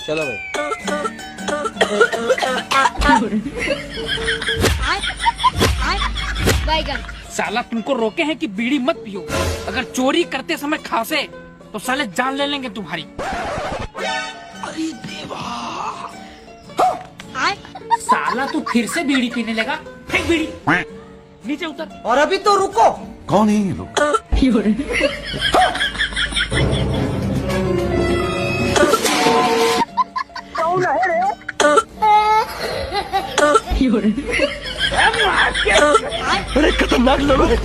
चलो भाई। बैगन। साला तुमको रोके हैं कि बीड़ी मत पियो, अगर चोरी करते समय खांसे तो साले जान ले लेंगे तुम्हारी। अरे देवा, साला तू फिर से बीड़ी पीने लगा, फेंक बीड़ी नीचे उतर। और अभी तो रुको। कौन है ये लोग? अरे खतरनाक लोग हैं।